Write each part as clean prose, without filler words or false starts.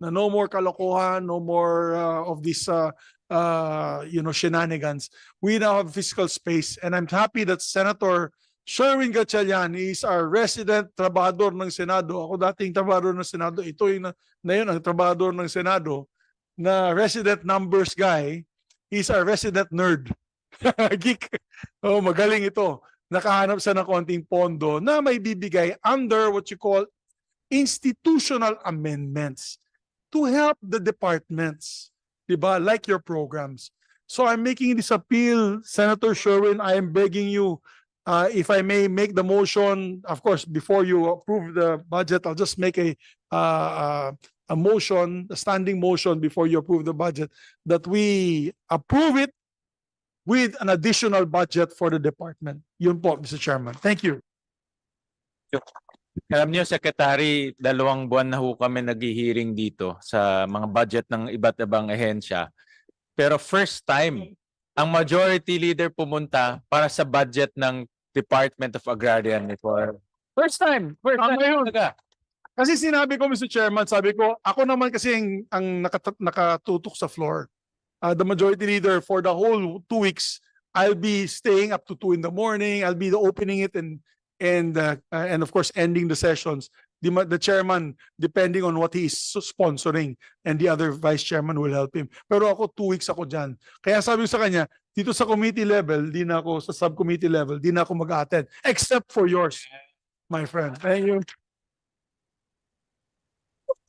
na no more kalokohan, no more of this shenanigans. We now have fiscal space, and I'm happy that Senator Sherwin Gatchalian is our resident trabahador ng Senado. Ako dating trabahador ng Senado. Ito yung na yun ang trabahador ng Senado na resident numbers guy. He's our resident nerd. Geek. Oh, magaling ito. Nakahanap siya ng konting pondo na may bibigay under what you call institutional amendments to help the departments, diba? Like your programs. So I'm making this appeal, Senator Sherwin, I am begging you, if I may make the motion, of course, before you approve the budget, I'll just make a motion, a standing motion before you approve the budget, that we approve it with an additional budget for the department. Yun po, Mr. Chairman. Thank you. Alam niyo, Secretary, 2 buwan na ho kami nag-hearing dito sa mga budget ng iba't ibang ahensya. Pero first time, ang majority leader pumunta para sa budget ng Department of Agrarian Reform. First time talaga. Kasi sinabi ko, Mr. Chairman, sabi ko, ako naman kasi ang nakatutok sa floor. The majority leader for the whole 2 weeks, I'll be staying up to 2 in the morning. I'll be opening it and of course ending the sessions. The chairman, depending on what he is sponsoring, and the other vice chairman will help him. Pero ako 2 weeks ako dyan. Kaya sabi ko sa kanya, dito sa committee level, di na ako sa subcommittee level, di na ako mag-attend. Except for yours, my friend. Thank you.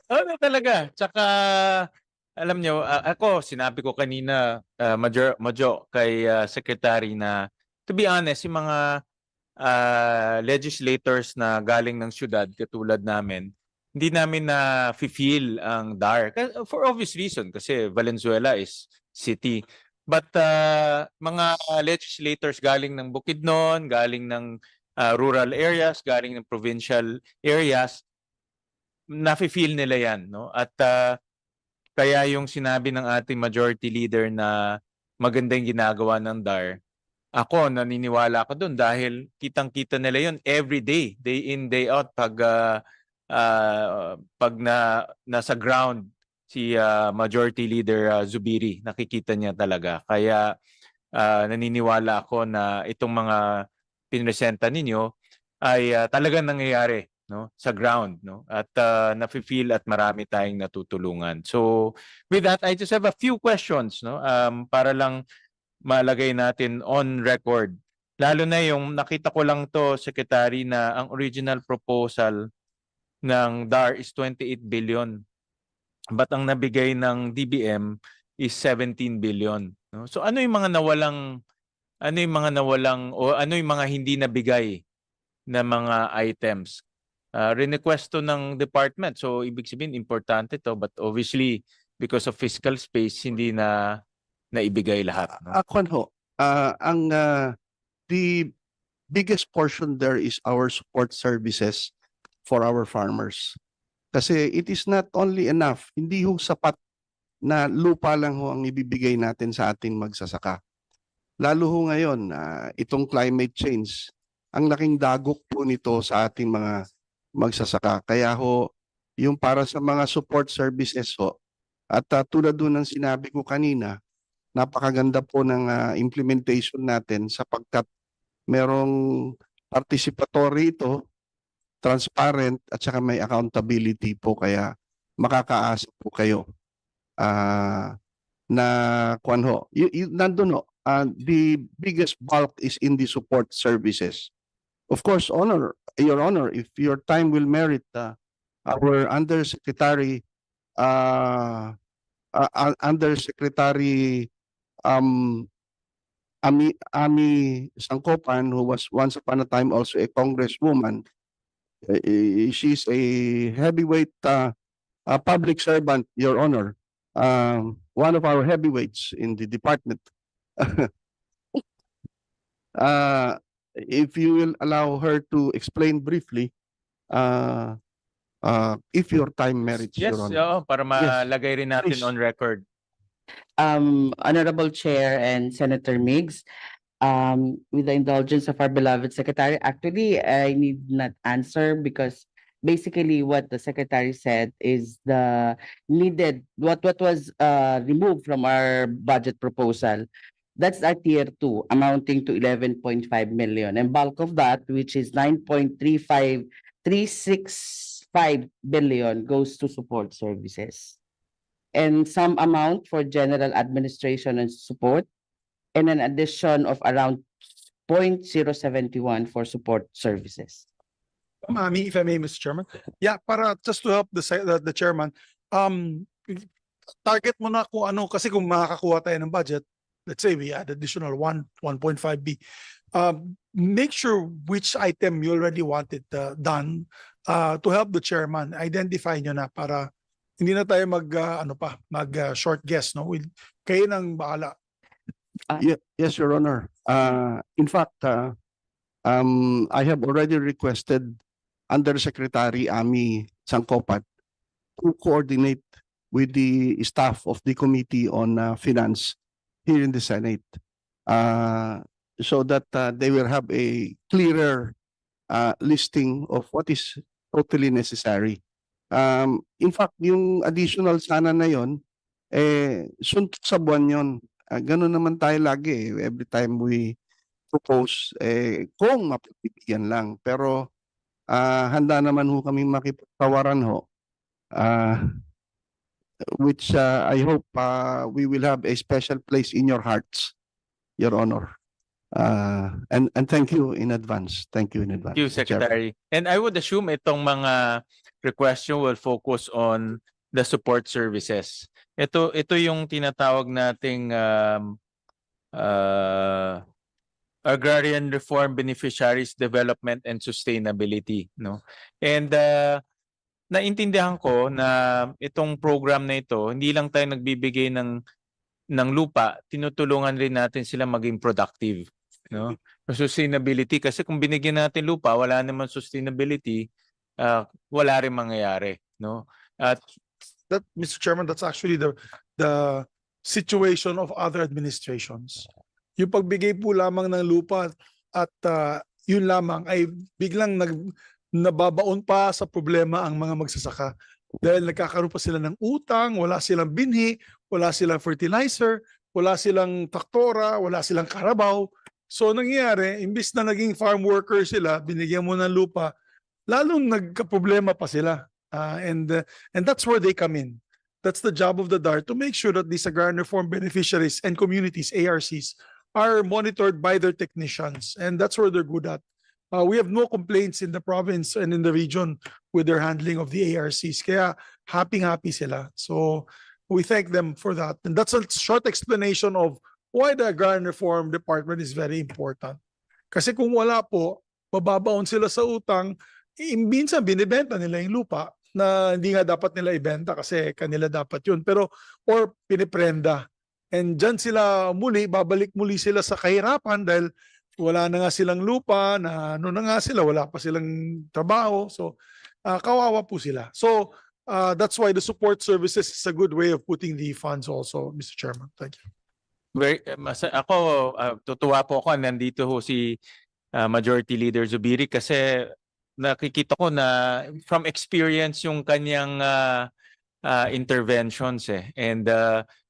Ano talaga? Tsaka, alam nyo, ako, sinabi ko kanina, Majo, kay Secretary na, to be honest, yung mga legislators na galing ng syudad, katulad namin, hindi namin na feel ang DAR. For obvious reason, kasi Valenzuela is city. But mga legislators galing ng Bukidnon, galing ng rural areas, galing ng provincial areas, nafe-feel nila yan, no? At kaya yung sinabi ng ating majority leader na maganda yung ginagawa ng DAR, ako naniniwala ako doon dahil kitang-kita nila yon every day, day in, day out, pag nasa ground si majority leader Zubiri, nakikita niya talaga. Kaya naniniwala ako na itong mga pinresenta ninyo ay talagang nangyayari, no, sa ground, no, at nafe-feel at marami tayong natutulungan. So with that, I just have a few questions, no, para lang malagay natin on record. Lalo na yung nakita ko lang to, Secretary, na ang original proposal ng DAR is 28 billion. But ang nabigay ng DBM is 17 billion. No? So ano yung mga nawalang o ano yung mga hindi nabigay na mga items? Request to ng department. So ibig sabihin importante to, but obviously because of fiscal space hindi na naibigay lahat. No? The biggest portion there is our support services for our farmers. Kasi it is not only enough, hindi ho sapat na lupa lang ho ang ibibigay natin sa ating magsasaka. Lalo ho ngayon, itong climate change, ang laking dagok po nito sa ating mga magsasaka. Kaya ho, yung para sa mga support services ho, at tulad doon ng sinabi ko kanina, napakaganda po ng implementation natin sapagkat merong participatory ito, transparent, at saka may accountability po, kaya makakaasa po kayo na kuwan ho. Nandun ho, the biggest bulk is in the support services. Of course, Your Honor, if your time will merit, our Undersecretary Ami Sangkopan, who was once upon a time also a congresswoman, she's a heavyweight public servant, Your Honor, one of our heavyweights in the department. If you will allow her to explain briefly, if your time merits, Yes, Your Honor. para malagay rin natin Please. on record. Honorable Chair and Senator Migs, with the indulgence of our beloved Secretary, actually, I need not answer because basically what the secretary said is the needed, what was removed from our budget proposal. That's our tier 2 amounting to 11.5 million, and bulk of that, which is 9.365 billion, goes to support services, and some amount for general administration and support, and an addition of around 0.071 for support services. Mami, if I may, Mr. Chairman. Yeah, para just to help the chairman, target mo na kung ano, kasi kung makakakuha tayo ng budget, let's say we add additional 1.5B. Make sure which item you already wanted done to help the chairman. Identify nyo na para hindi na tayo mag short guess, no? Kayo nang bahala. Yes, Your Honor. In fact, I have already requested Undersecretary Ami Sangkopat to coordinate with the staff of the Committee on Finance here in the Senate, so that they will have a clearer listing of what is totally necessary. In fact, yung additional sana na yon, suntok sa buwan yon. Ganun naman tayo lagi every time we propose, kung mapagbibigyan lang. Pero handa naman ho kami makipagtawaran ho, which I hope we will have a special place in your hearts, Your Honor. And thank you in advance. Thank you in advance. Thank you, Mr. Chairman. Secretary. And I would assume itong mga request nyo will focus on the support services. Ito yung tinatawag nating Agrarian Reform Beneficiaries Development and Sustainability, no? And naintindihan ko na itong program na ito, hindi lang tayo nagbibigay ng lupa, tinutulungan rin natin sila maging productive, no? Sustainability, kasi kung binigyan natin lupa, wala naman sustainability, wala rin mangyayari, no? At That, Mr. Chairman, that's actually the situation of other administrations. Yung pagbigay po lamang ng lupa at yun lamang ay biglang nababaon pa sa problema ang mga magsasaka. Dahil nagkakaroon pa sila ng utang, wala silang binhi, wala silang fertilizer, wala silang traktora, wala silang karabaw. So nangyayari, imbis na naging farm worker sila, binigyan mo ng lupa, lalong nagka-problema pa sila. And that's where they come in. That's the job of the DART, to make sure that these agrarian reform beneficiaries and communities, ARCs, are monitored by their technicians. And that's where they're good at. We have no complaints in the province and in the region with their handling of the ARCs. Kaya happy sila. So we thank them for that. And that's a short explanation of why the Agrarian Reform Department is very important. Kasi kung wala po, mababaon sila sa utang, minsan binibenta nila yung lupa na hindi nga dapat nila ibenta kasi kanila dapat yun. Pero, or piniprenda. And dyan sila babalik muli sila sa kahirapan dahil wala na nga silang lupa, na ano na nga sila, wala pa silang trabaho. So, kawawa po sila. So, that's why the support services is a good way of putting the funds also, Mr. Chairman. Thank you. Tutuwa po ako nandito ho si Majority Leader Zubiri kasi nakikita ko na from experience yung kanyang interventions and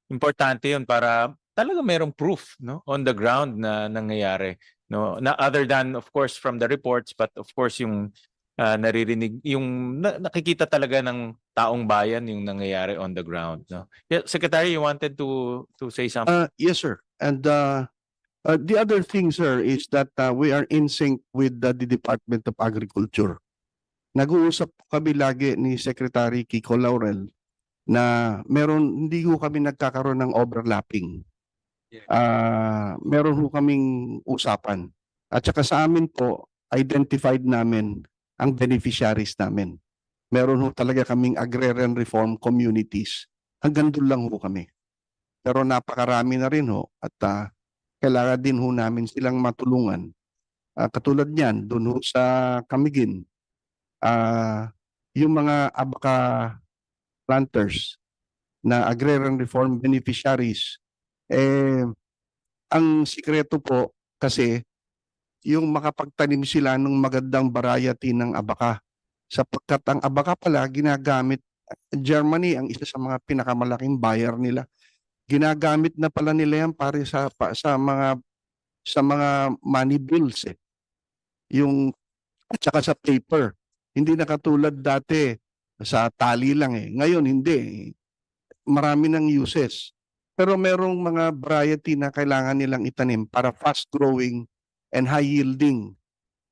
importante yun para talaga merong proof, no, on the ground na nangyayari, no, na other than of course from the reports, but of course yung naririnig, yung nakikita talaga ng taong bayan yung nangyayari on the ground, no. Yeah, Secretary, you wanted to say something? Yes, sir. And the other thing, sir, is that we are in sync with the Department of Agriculture. Nag-uusap kami lagi ni Secretary Kiko Laurel na hindi ho kami nagkakaroon ng overlapping. Meron ho kaming usapan. At saka sa amin po, identified namin ang beneficiaries namin. Meron ho talaga kaming agrarian reform communities. Hanggang doon lang ho kami. Pero napakarami na rin ho at kailangan din ho namin silang matulungan. Katulad niyan, doon ho sa Camiguin, yung mga abaka planters na agrarian reform beneficiaries, ang sikreto po kasi yung makapagtanim sila ng magandang variety ng abaka sapagkat ang abaka pala ginagamit, Germany ang isa sa mga pinakamalaking buyer nila. Ginagamit na pala nila yan pare sa mga money bills eh. Yung at saka sa paper. Hindi na katulad dati sa tali lang eh. Ngayon hindi. Marami ng uses. Pero merong mga variety na kailangan nilang itanim para fast growing and high yielding.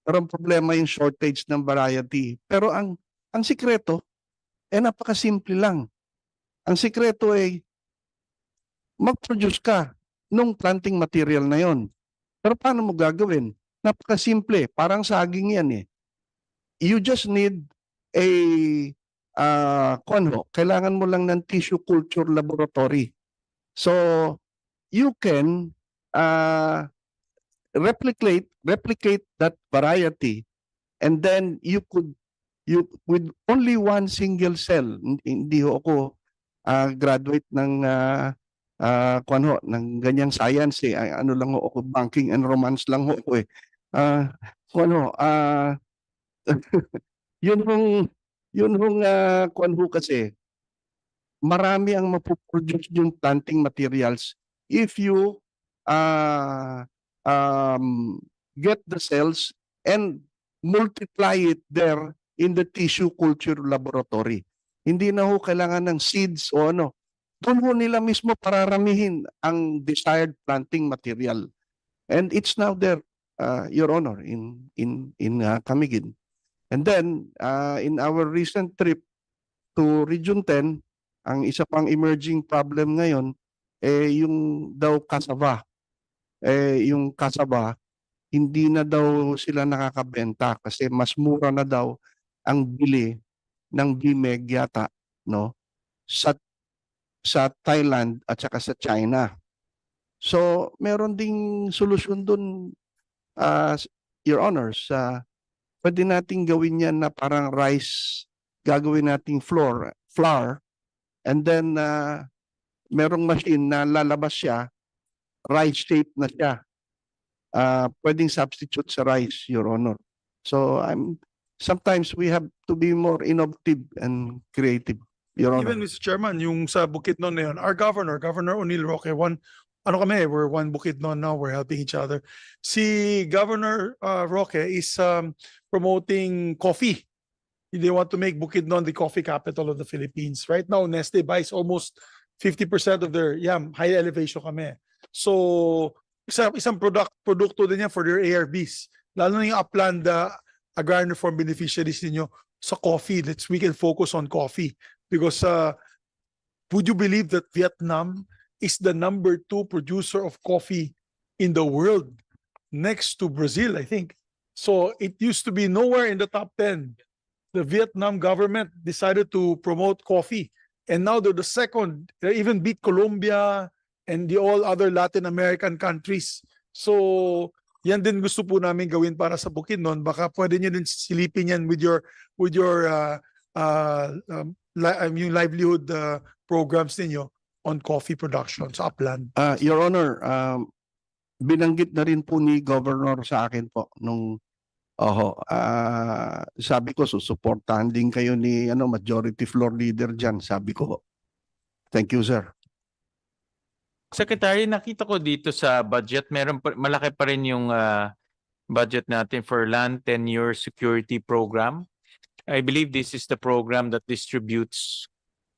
Pero ang problema yung shortage ng variety. Pero ang sikreto napakasimple lang. Ang sikreto ay mag-produce ka nung planting material na yon. Pero paano mo gagawin? Napakasimple, parang saging yan eh. You just need a kailangan mo lang ng tissue culture laboratory. So you can replicate that variety, and then you with only one single cell. Hindi ho ako graduate ng ng ganyang science eh. Ano lang ho ako, banking and romance lang ho ako eh. Yun hong kasi marami ang mapuproduce yung planting materials if you get the cells and multiply it there in the tissue culture laboratory. Hindi na ho kailangan ng seeds o ano. Doon ho nila mismo pararamihin ang desired planting material. And it's now there, Your Honor, in Camiguin. And then, in our recent trip to Region 10, ang isa pang emerging problem ngayon, yung daw cassava. Yung cassava, hindi na daw sila nakakabenta kasi mas mura na daw ang bili ng BMEG yata, no? Sa Thailand at saka sa China. So, meron ding solusyon dun, Your Honors, pwede nating gawin yan na parang rice, gagawin nating flour, and then merong machine na lalabas siya, rice shape na siya. Pwedeng substitute sa rice, Your Honor. So sometimes we have to be more innovative and creative, Your Honor. Even Mr. Chairman, yung sa Bukidnon na yun, our Governor O'Neil Roque, we're one Bukidnon now, we're helping each other. Si Governor Roque is promoting coffee. They want to make Bukidnon the coffee capital of the Philippines. Right now, Nestle buys almost 50% of their high elevation kami. So, isang produkto din yan for their ARBs. Lalo na yung upland agrarian reform beneficiaries ninyo sa coffee. We can focus on coffee. Because would you believe that Vietnam is the #2 producer of coffee in the world, next to Brazil, I think. So it used to be nowhere in the top 10. The Vietnam government decided to promote coffee. And now they're the second. They even beat Colombia and the all other Latin American countries. So yan din gusto po namin gawin para sa Bukidnon. Baka pwede nyo din silipin yan with your yung livelihood programs ninyo on coffee production sa upland. Your Honor, binanggit na rin po ni Governor sa akin po nung sabi ko susuportahan din kayo ni majority floor leader diyan, sabi ko. Thank you, sir. Secretary, nakita ko dito sa budget, malaki pa rin yung budget natin for land tenure security program. I believe this is the program that distributes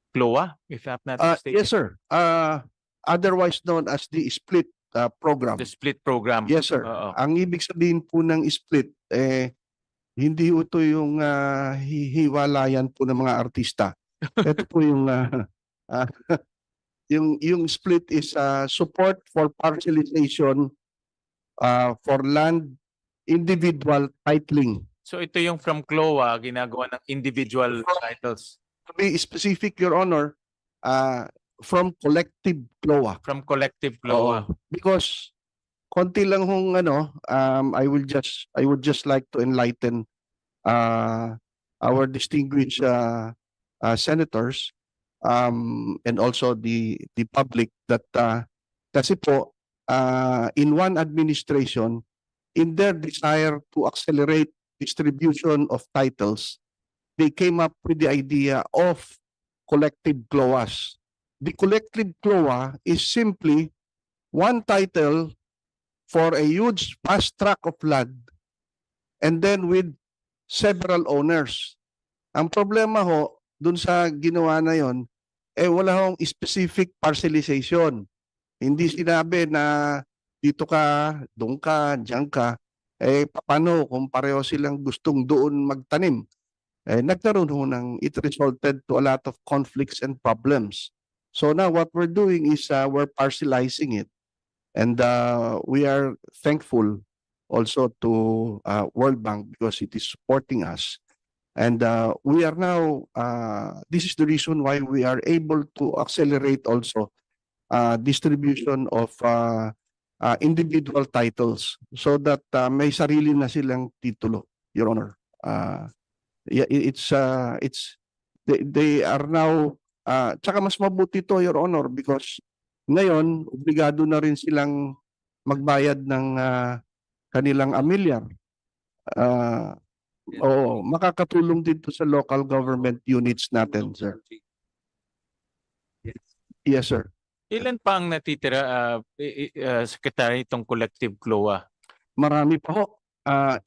CLOA, if I'm not mistaken. Yes, sir. Otherwise known as the split program. The split program. Yes, sir. Oo. Ang ibig sabihin po ng split, hindi ito yung hiwalayan po ng mga artista. Ito po yung yung split is support for parcelization for land individual titling. So ito yung from CLOA, ginagawa ng individual titles. To be specific, Your Honor, from collective CLOA. From collective CLOA. Because konti lang hong I would just like to enlighten our distinguished senators and also the public that kasi po in one administration, in their desire to accelerate distribution of titles, they came up with the idea of collective CLOAs. The collective CLOA is simply one title for a huge vast tract of land and then with several owners. Ang problema ho, dun sa ginawa na yon, wala hong specific parcelization. Hindi sinabi na dito ka, doon ka, diyan ka. Paano kung pareho silang gustong doon magtanim? Nagkaroon ho it resulted to a lot of conflicts and problems. So now what we're doing is we're parcelizing it. And we are thankful also to World Bank because it is supporting us. And we are now, this is the reason why we are able to accelerate also distribution of individual titles so that may sarili na silang titulo, Your Honor. Yeah, they are now, tsaka mas mabuti to, Your Honor, because ngayon, obligado na rin silang magbayad ng kanilang amilyar. Oo, makakatulong dito sa local government units natin, sir. Yes, sir. Ilan pa ang natitira, Secretary, itong collective CLOA? Marami pa ho.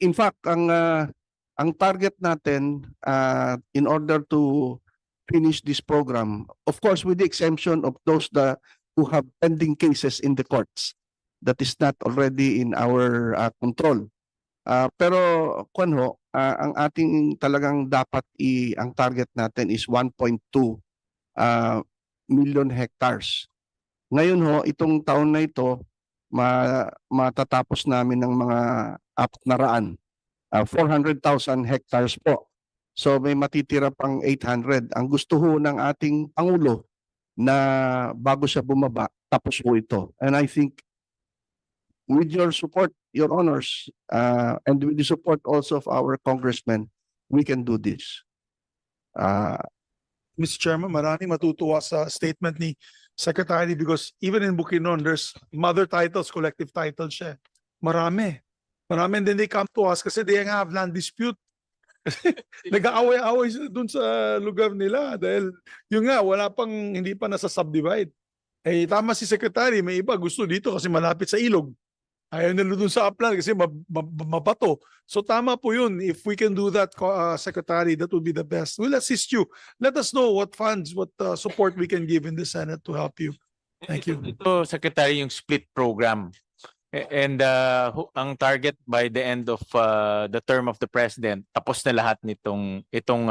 In fact, ang target natin in order to finish this program, of course, with the exemption of those who have pending cases in the courts, that is not already in our control. Pero ang ating talagang dapat ang target natin is 1.2 million hectares. Ngayon ho, itong taon na ito, matatapos namin ng mga 400,000 hectares po. So may matitira pang 800. Ang gusto ho ng ating Pangulo na bago siya bumaba, tapos po ito. And I think with your support, Your Honors, and with the support also of our congressmen, we can do this. Mr. Chairman, maraming matutuwa sa statement ni Secretary because even in Bukidnon, there's mother titles, collective titles siya. Marami. Marami, and then they come to us kasi they have land dispute. Nag-aaway-aaway sila dun sa lugar nila dahil yung nga, hindi pa nasa subdivide. Tama si Secretary, may iba gusto dito kasi malapit sa ilog. Ayaw nila dun sa upland kasi mabato. So tama po yun. If we can do that, Secretary, that would be the best. We'll assist you. Let us know what funds, what support we can give in the Senate to help you. Thank you. Ito, Secretary, yung split program. And ang target by the end of the term of the President, tapos na lahat itong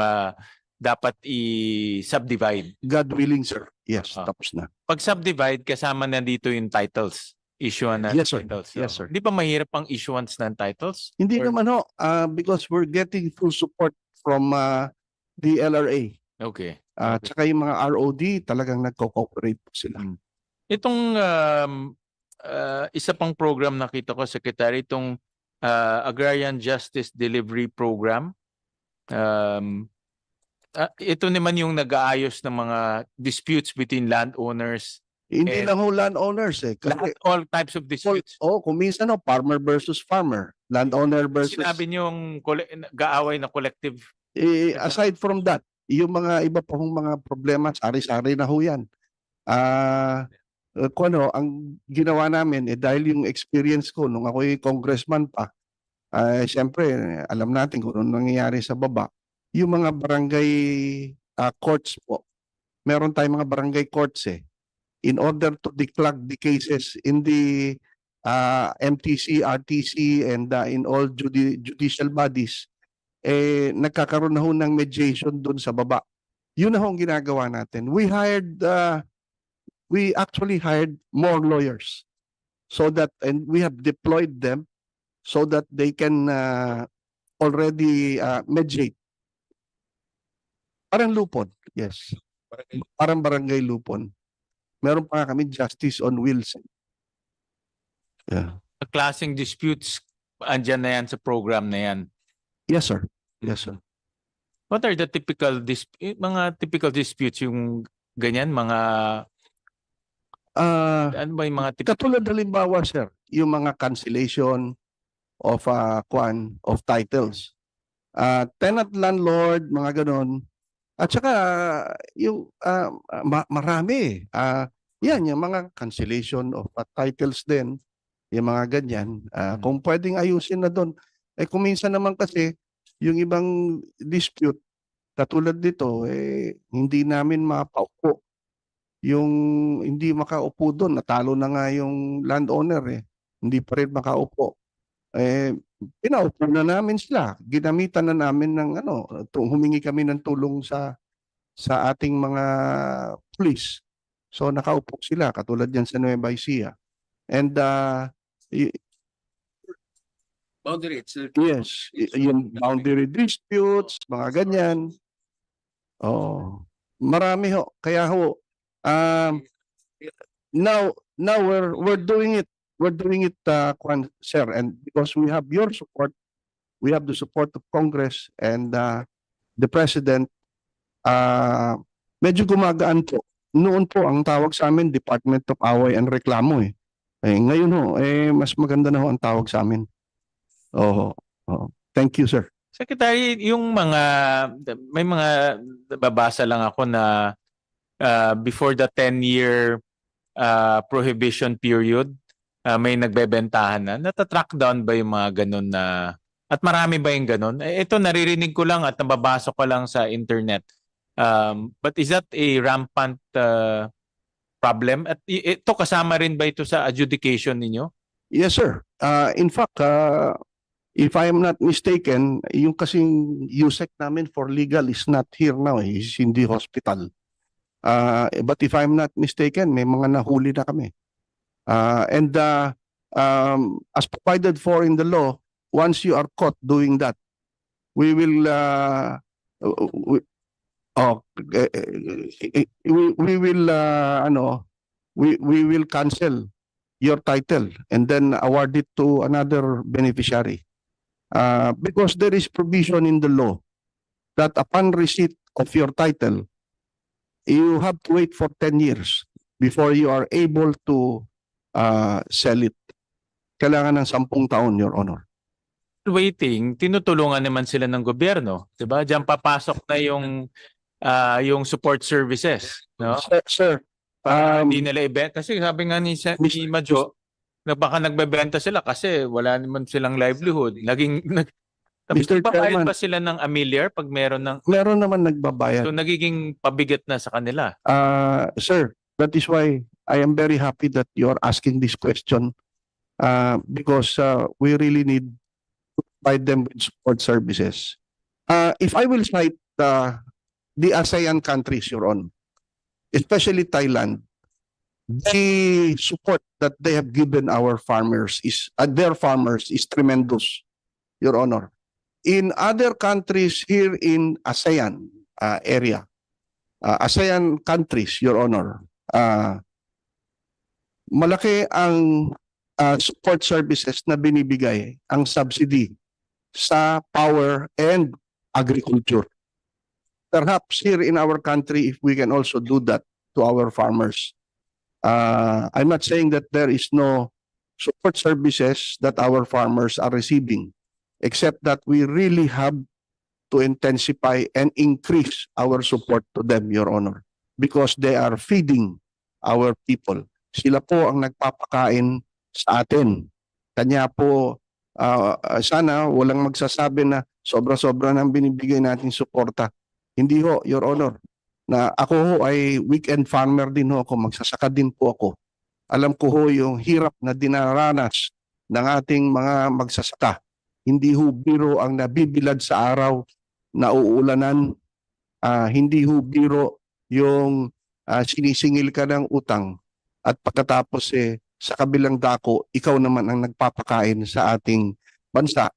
dapat i-subdivide. God willing, sir. Yes, tapos na. Pag subdivide, kasama na dito yung titles. Issuance ng Yes, sir. titles. Yes, sir. Di ba mahirap ang issuance ng titles? Hindi Or- naman ho, because we're getting full support from the LRA. Okay. Tsaka yung mga ROD talagang nagko-cooperate po sila. Itong isa pang program nakita ko, Secretary, itong Agrarian Justice Delivery Program. Ito naman yung nag-aayos ng mga disputes between landowners. Hindi lang ho landowners eh. Kasi, All types of disputes. kung minsan farmer versus farmer, landowner versus... Sinabi niyo yung nag-aaway na collective. Aside from that, yung mga iba pa hong mga problema, sari-sari na ho yan. Ang ginawa namin, dahil yung experience ko nung ako'y congressman pa, siyempre, alam natin kung ano nangyayari sa baba. Yung mga barangay courts po, meron tayong mga barangay courts in order to declug the cases in the MTC, RTC, and in all judicial bodies, nagkakaroon na ho ng mediation doon sa baba. Yun na ho ang ginagawa natin. We actually hired more lawyers so that, and we have deployed them so that they can already mediate. Parang Lupon, yes. Parang barangay Lupon. Meron pa kami justice on wheels. Yeah. Klaseng disputes, andyan na yan sa program na yan. Yes, sir. Yes, sir. What are the mga typical disputes yung ganyan? Ano ba yung mga typical? Katulad halimbawa, sir, yung mga cancellation of titles. tenant landlord, mga ganon. At saka yung marami. Yan, yung mga cancellation of titles din, yung mga ganyan. Kung pwedeng ayusin na doon. Kung minsan naman kasi, yung ibang dispute, katulad dito, hindi namin mapaupo. Yung hindi makaupo doon, natalo na nga yung landowner hindi pa rin makaupo. Pinaupo na namin sila. Ginamitan na namin ng humingi kami ng tulong sa ating mga police. So nakaupo sila katulad yan sa Nueva Ecija. And yes, yung boundary disputes, mga ganyan. Oh, marami ho. Kaya ho, now we're doing it. We're doing it, sir, and because we have your support, we have the support of Congress and the President. Medyo gumagaan po. Noon po ang tawag sa amin Department of Away and Reklamo ngayon ho, mas maganda na ho ang tawag sa amin. Thank you, sir. Secretary, yung may mga babasa lang ako na before the 10-year prohibition period, may nagbebentahan na. Natatrack down ba yung mga ganun na, at marami ba yung ganun? Ito naririnig ko lang at nababasa ko lang sa internet. But is that a rampant problem? At ito kasama rin ba ito sa adjudication ninyo? Yes, sir. In fact, if I am not mistaken, yung kasing USEC namin for legal is not here now. Is in the hospital. But if I'm not mistaken, may mga nahuli na kami. And as provided for in the law, once you are caught doing that, we will we will cancel your title and then award it to another beneficiary. Because there is provision in the law that upon receipt of your title, you have to wait for 10 years before you are able to sell it. Kailangan ng 10 taon, Your Honor. Waiting, tinutulungan naman sila ng gobyerno, 'di ba? Diyan papasok na yung support services, no? Sir, Hindi nila ibenta kasi sabi nga ni Majo, na baka nagbebenta sila kasi wala naman silang livelihood. Tapos Mr. nagbabayad Chairman, pa sila ng amilyar pag meron ng meron naman nagbabayad. so nagiging pabigat na sa kanila. Sir, that is why I am very happy that you are asking this question because we really need to provide them with support services. If I will cite the ASEAN countries, Your Honor, especially Thailand, the support that they have given our farmers their farmers is tremendous, Your Honor. In other countries here in ASEAN area, ASEAN countries, Your Honor, malaki ang support services na binibigay, ang subsidy sa power and agriculture. Perhaps here in our country, if we can also do that to our farmers. I'm not saying that there is no support services that our farmers are receiving, except that we really have to intensify and increase our support to them, Your Honor, because they are feeding our people. Sila po ang nagpapakain sa atin. Kanya po, sana walang magsasabi na sobra-sobra nang binibigay natin suporta. Hindi ho, Your Honor, na ako ho ay weekend farmer din ho ako, magsasaka din po ako. Alam ko ho yung hirap na dinaranas ng ating mga magsasaka. Hindi ho biro ang nabibilad sa araw na uulanan. Hindi ho biro yung sinisingil ka ng utang at pagkatapos sa kabilang dako, ikaw naman ang nagpapakain sa ating bansa.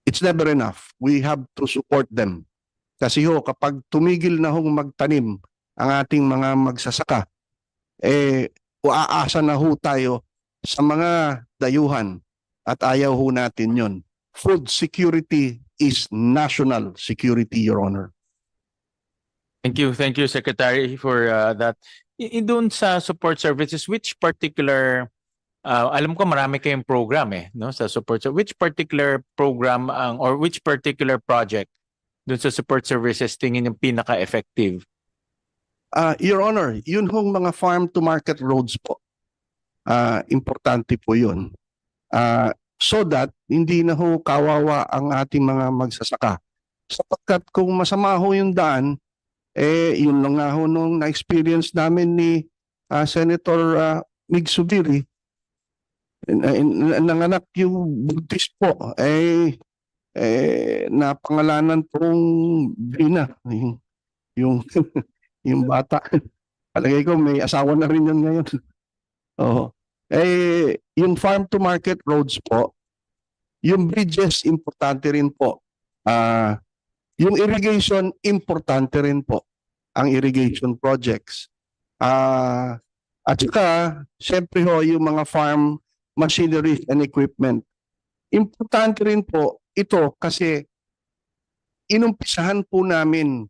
It's never enough. We have to support them. Kasi ho, kapag tumigil na hong magtanim ang ating mga magsasaka, uaasa na ho tayo sa mga dayuhan at ayaw ho natin yon. Food security is national security, Your Honor. Thank you, Secretary, for that. Doon sa support services, which particular alam ko marami kayong program no, sa support. So which particular program or which particular project dun sa support services tingin yung pinaka-effective? Your Honor, yun hong mga farm-to-market roads po. Importante po yun. So that hindi na ho kawawa ang ating mga magsasaka. Sapagkat kung masama ho yung daan, yun lang nga ho nung na-experience namin ni Senator Mig Zubiri, nanganak yung buntis po, napangalanan pong Brina, yung yung bata. Palagay ko may asawa na rin yun ngayon. Oo. Yung farm to market roads po, yung bridges importante rin po. Yung irrigation importante rin po, ang irrigation projects. At saka, syempre ho, yung mga farm machinery and equipment. Importante rin po ito kasi inumpisahan po namin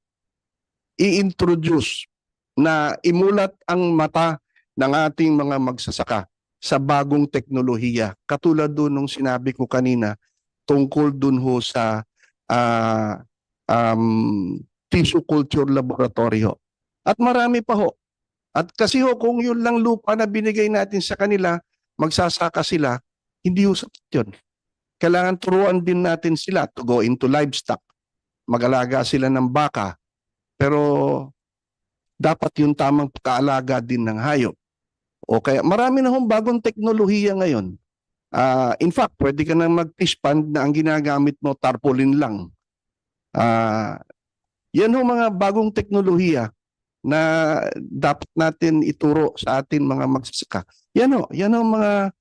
i-introduce na imulat ang mata ng ating mga magsasaka sa bagong teknolohiya. Katulad doon nung sinabi ko kanina tungkol doon ho sa tissue culture laboratory ho. At marami pa ho. At kasi ho, kung yun lang lupa na binigay natin sa kanila, magsasaka sila, hindi ho sapat yun. Kailangan turuan din natin sila to go into livestock. Mag-alaga sila ng baka. Pero dapat yung tamang pagkaalaga din ng hayop. O kaya marami na hong bagong teknolohiya ngayon. In fact, pwede ka nang mag-fish pond na ang ginagamit mo tarpaulin lang. Yan ho mga bagong teknolohiya na dapat natin ituro sa atin mga magsasaka. Yan ho mga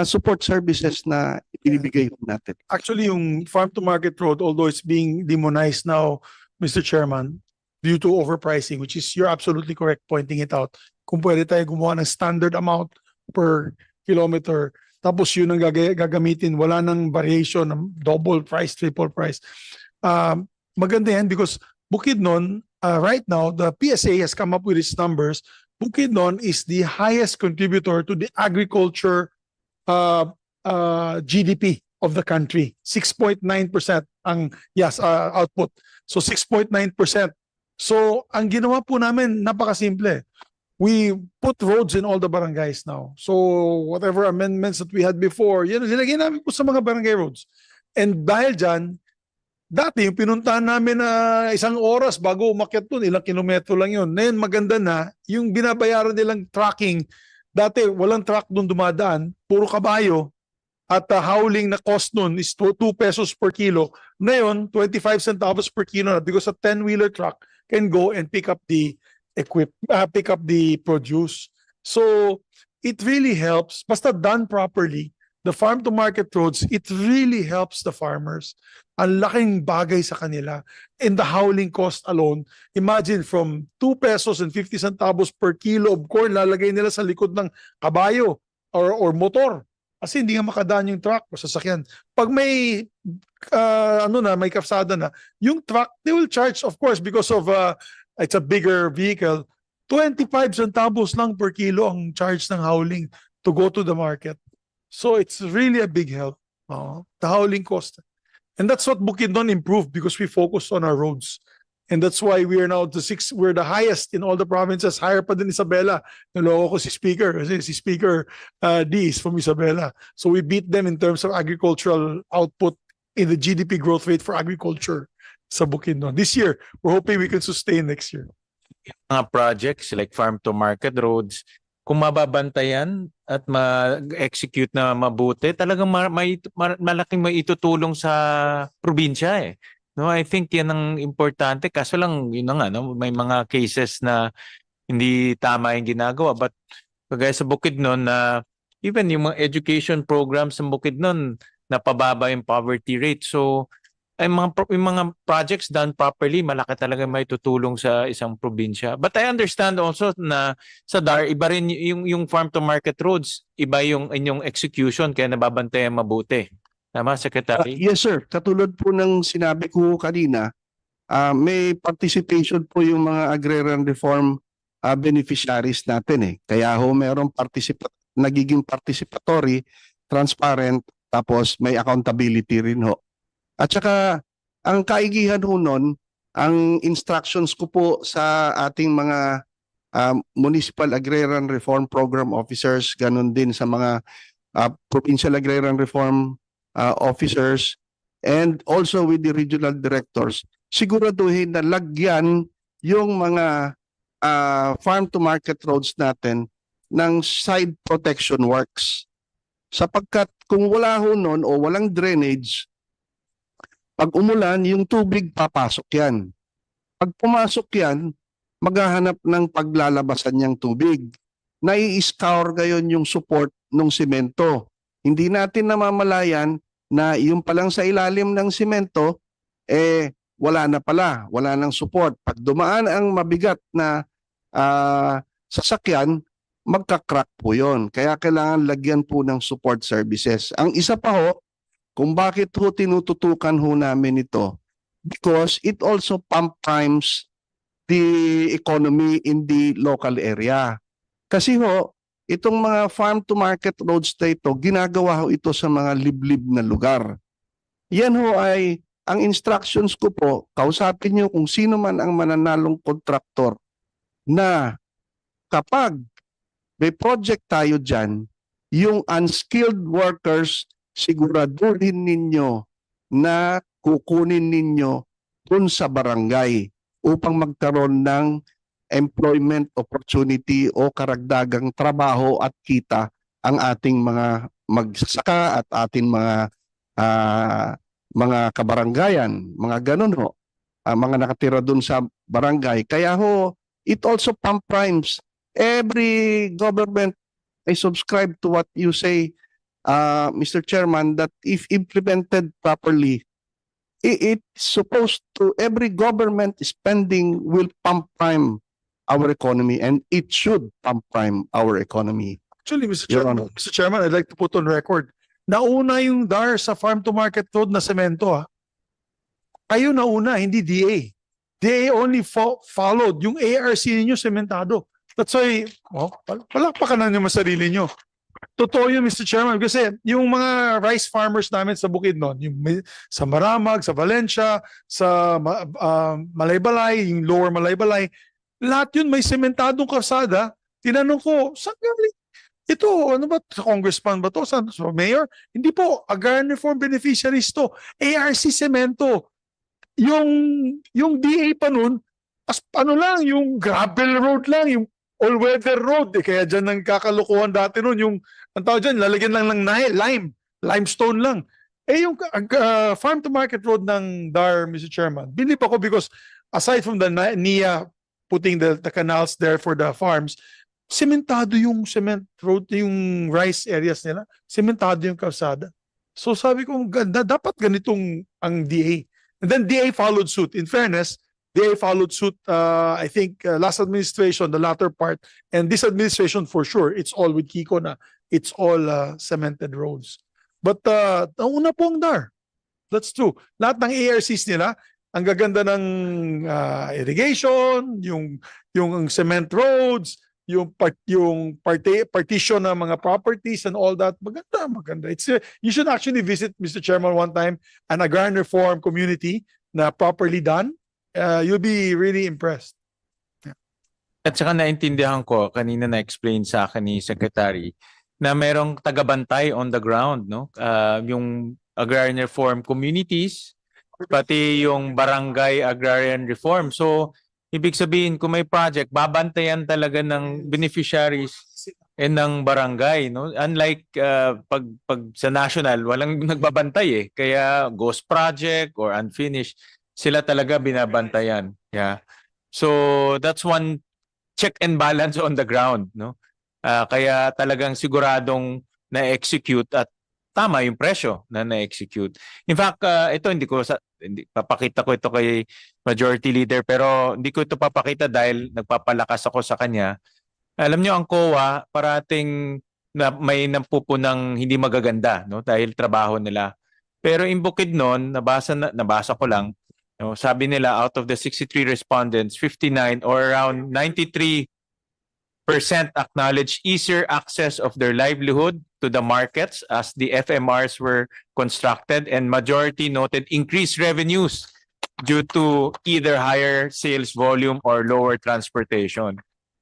support services na ibinibigay natin. Actually, yung farm to market road, although it's being demonized now, Mr. Chairman, due to overpricing, which is you're absolutely correct pointing it out. Kung pwede tayo gumawa ng standard amount per kilometer, tapos yun ang gagamitin, wala nang variation ng double price, triple price. Maganda yan because Bukidnon, right now, the PSA has come up with its numbers. Bukidnon is the highest contributor to the agriculture GDP of the country. 6.9% ang output. So 6.9%. So ang ginawa po namin napakasimple. We put roads in all the barangays now. So whatever amendments that we had before, yan nilagay namin po sa mga barangay roads. And dahil dyan, dati yung pinuntahan namin na 1 oras bago umakyat doon, ilang kilometro lang yun. Ngayon maganda na, yung binabayaran nilang tracking, dati walang truck doon dumadaan, puro kabayo, at hauling na cost nun is 2 pesos per kilo. Ngayon, 25 centavos per kilo na because a 10-wheeler truck can go and pick up the produce. So it really helps. Basta done properly, the farm to market roads, it really helps the farmers. Ang laking bagay sa kanila. In the hauling cost alone, imagine from 2 pesos and 50 centavos per kilo of corn, lalagay nila sa likod ng kabayo or motor. Kasi hindi nga makadaan yung truck o sasakyan. Pag may may kalsada na, yung truck, they will charge, of course, because of it's a bigger vehicle, 25 centavos lang per kilo ang charge ng hauling to go to the market. So it's really a big help, the hauling cost. And that's what Bukidnon improved because we focused on our roads. And that's why we are now we're the highest in all the provinces, higher pa din Isabela. Naloko ko si Speaker, kasi si Speaker D is from Isabela. So we beat them in terms of agricultural output in the GDP growth rate for agriculture sa Bukidnon. This year, we're hoping we can sustain next year. Mga projects like farm to market roads, kung mababantayan at ma-execute na mabuti, talagang malaking maitutulong sa probinsya No, I think yan ang importante. Kaso lang, yun na nga, no? May mga cases na hindi tama yung ginagawa. But kagaya sa Bukidnon na even yung mga education programs sa Bukidnon, napababa yung poverty rate. So, yung mga projects done properly, malaki talaga may tutulong sa isang probinsya. But I understand also na sa DAR, iba rin yung farm to market roads, iba yung inyong execution, kaya nababantayan mabuti. Tama, Secretary? Yes, sir. Katulad po ng sinabi ko kanina, may participation po yung mga agrarian reform beneficiaries natin Kaya ho, merong nagiging participatory, transparent, tapos may accountability rin ho. At saka, ang kaigihan ho nun, ang instructions ko po sa ating mga Municipal Agrarian Reform Program Officers, ganun din sa mga Provincial Agrarian Reform Officers, and also with the regional directors, siguraduhin na lagyan yung mga farm-to-market roads natin ng side protection works. Sapagkat kung wala ho nun o walang drainage, pag umulan, yung tubig papasok yan. Pag pumasok yan, maghahanap ng paglalabasan niyang tubig. Nai-scour gayon yung support ng simento. Hindi natin namamalayan na yung palang sa ilalim ng simento, wala na pala, wala nang support. Pag dumaan ang mabigat na sasakyan, magka-crack po yun. Kaya kailangan lagyan po ng support services. Ang isa pa ho, kung bakit ho tinututukan ho namin ito, because it also pump primes the economy in the local area. Kasi ho, itong mga farm-to-market roads na ito, ginagawa ho ito sa mga liblib na lugar. Yan ho ay, ang instructions ko po, kausapin nyo kung sino man ang mananalong kontraktor na kapag may project tayo dyan, yung unskilled workers, siguraduhin ninyo na kukunin ninyo dun sa barangay upang magkaroon ng employment opportunity o karagdagang trabaho at kita ang ating mga magsasaka at ating mga kabaranggayan, mga ganun ho, mga nakatira dun sa barangay. Kaya ho, it also pump primes. Every government, I subscribe to what you say, Mr. Chairman, that if implemented properly, it's supposed to, every government spending will pump prime our economy, and it should pump prime our economy. Actually, Mr. Your Chairman, Honor. Mr. Chairman, I'd like to put on record, nauna yung DAR sa farm-to-market road na semento. Kayo nauna, hindi DA. DA only followed. Yung ARC ninyo sementado. That's why, palakpakan na naman sarili nyo. Totoo yun, Mr. Chairman, kasi yung mga rice farmers namin sa Bukidnon, yung sa Maramag, sa Valencia, sa Malaybalay, yung Lower Malaybalay, lahat yun may sementadong kalsada. Tinanong ko, saan galing? Ito, ano ba? Sa congressman ba to? Sa mayor? Hindi po, agrarian reform beneficiaries to. ARC Cemento. Yung DA pa nun, ano lang, yung gravel road lang, yung all-weather road. Kaya dyan nang kakalukuhan dati nun, yung, ang tawag dyan, lalagyan lang ng limestone lang. Yung farm-to-market road ng DAR, Mr. Chairman, believe ako because aside from the NIA putting the canals there for the farms, sementado yung cement road, yung rice areas nila, sementado yung kalsada. So sabi ko, ganda, dapat ganitong ang DA. And then DA followed suit. In fairness, DA followed suit, I think, last administration, the latter part, and this administration for sure, it's all with Kiko na, it's all cemented roads. But nauna po ang DAR. That's true. Lahat ng ARCs nila, ang gaganda ng irrigation, yung cement roads, yung partition ng mga properties and all that. Maganda. You should actually visit, Mr. Chairman, one time, an agrarian reform community na properly done. You'll be really impressed. At saka naintindihan ko, kanina na-explain sa akin ni Secretary, na merong tagabantay on the ground, no? Yung agrarian reform communities, pati yung barangay agrarian reform. So, ibig sabihin, kung may project, babantayan talaga ng beneficiaries and ng barangay, no? Unlike pag sa national, walang nagbabantay eh. Kaya ghost project or unfinished, sila talaga binabantayan. Yeah. So, that's one check and balance on the ground, no? Kaya talagang siguradong na-execute at tama yung presyo na na-execute. In fact, ito papakita ko ito kay Majority Leader, pero hindi ko ito papakita dahil nagpapalakas ako sa kanya. Alam nyo, ang COA parating na may nampupunang hindi magaganda, no? Dahil trabaho nila. Pero in Bukidnon, nabasa ko lang, no? Sabi nila out of the 63 respondents, 59 or around 93 acknowledge easier access of their livelihood to the markets as the FMRs were constructed, and majority noted increased revenues due to either higher sales volume or lower transportation.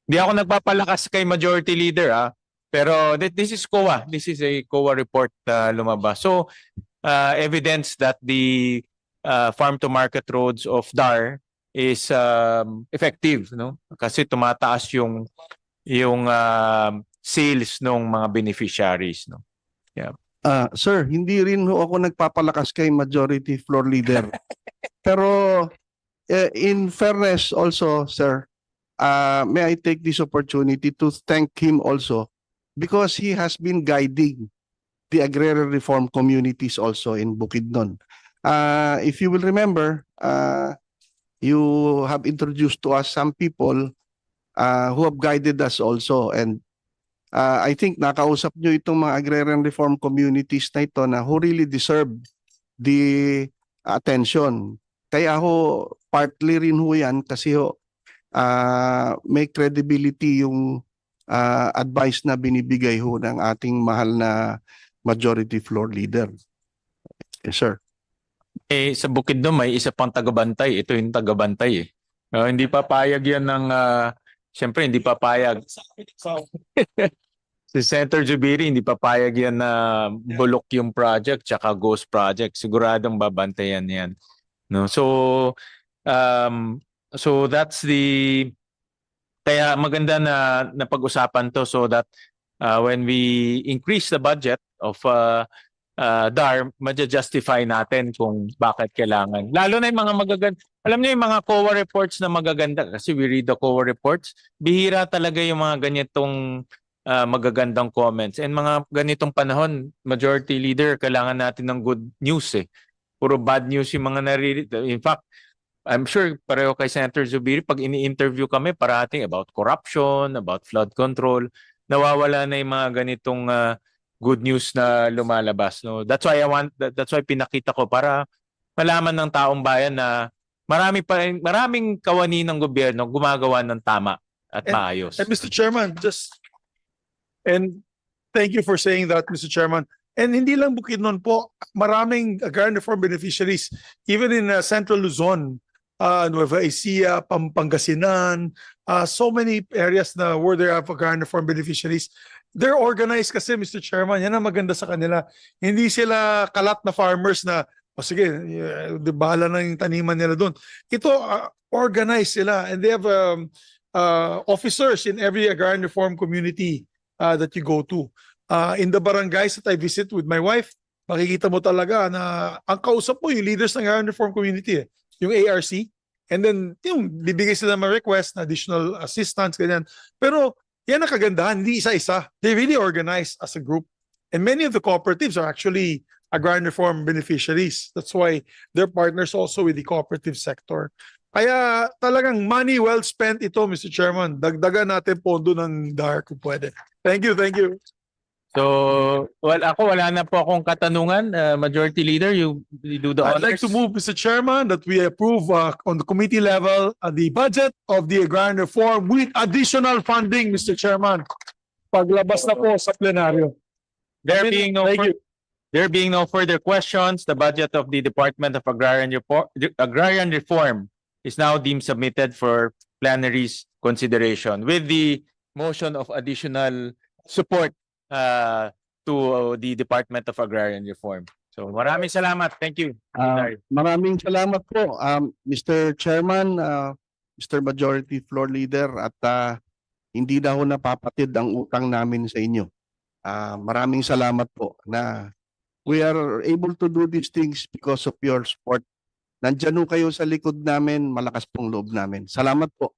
Di ako nagpapalakas kay Majority Leader, pero this is COA. This is a COA report lumabas. So, evidence that the farm-to-market roads of DAR is effective, no? Kasi tumataas yung sales ng mga beneficiaries, no? Sir, hindi rin ho ako nagpapalakas kay Majority Floor Leader. Pero in fairness also, sir, may I take this opportunity to thank him also because he has been guiding the agrarian reform communities also in Bukidnon. If you will remember, you have introduced to us some people who have guided us also, and I think nakausap nyo itong mga agrarian reform communities na ito na who really deserve the attention. Kaya ho, partly rin ho yan kasi ho, may credibility yung advice na binibigay ho ng ating mahal na Majority Floor Leader. Yes, sir. Sa Bukidnon may isa pang tagabantay. Ito yung tagabantay. Hindi papayag yan ng... Siyempre, hindi papayag. Si Senator Zubiri, hindi papayag yan na bulok yung project tsaka ghost project. Siguradong babantayan yan. No? So that's the... Kaya maganda na napag-usapan to so that when we increase the budget of DAR, ma-justify natin kung bakit kailangan. Lalo na yung mga magaganda. Alam niyo yung mga COA reports na magaganda kasi we read the COA reports. Bihira talaga yung mga ganitong magagandang comments. And mga ganitong panahon, Majority Leader, kailangan natin ng good news eh. Puro bad news yung mga naririnig. In fact, I'm sure pareho kay Senator Zubiri, pag ini-interview kami parating about corruption, about flood control, nawawala na yung mga ganitong good news na lumalabas, no? That's why pinakita ko para malaman ng taong bayan na maraming kawani ng gobyerno gumagawa ng tama at maayos. And Mr. Chairman, and thank you for saying that, Mr. Chairman. And hindi lang Bukidnon po, maraming agrarian reform beneficiaries, even in Central Luzon, Nueva Ecija, Pangasinan, so many areas na where there have agrarian reform beneficiaries. They're organized kasi, Mr. Chairman, yan ang maganda sa kanila. Hindi sila kalat na farmers na, sige, bahala na yung taniman nila doon. Ito, organized sila, and they have officers in every agrarian reform community that you go to. In the barangays that I visit with my wife, makikita mo talaga na ang kausap mo yung leaders ng agrarian reform community, yung ARC, and then yung bibigay sila ng request na additional assistance, ganyan. Pero yan ang kagandahan, hindi isa-isa. They really organize as a group. And many of the cooperatives are actually agrarian reform beneficiaries. That's why they're partners also with the cooperative sector. Kaya talagang money well spent ito, Mr. Chairman. Dagdagan natin pondo ng DAR kung pwede. Thank you, thank you. So, wala na po akong katanungan. Majority Leader, you do the honors. I'd like to move, Mr. Chairman, that we approve on the committee level the budget of the agrarian reform with additional funding, Mr. Chairman. Paglabas na po sa plenaryo. There being Thank you. There being no further questions, the budget of the Department of Agrarian Reform is now deemed submitted for plenary's consideration with the motion of additional support to the Department of Agrarian Reform. So maraming salamat. Thank you. Maraming salamat po, Mr. Chairman, Mr. Majority Floor Leader, at hindi na ho napapatid ang utang namin sa inyo. Maraming salamat po na we are able to do these things because of your support. Nandyan ho kayo sa likod namin, malakas pong loob namin. Salamat po.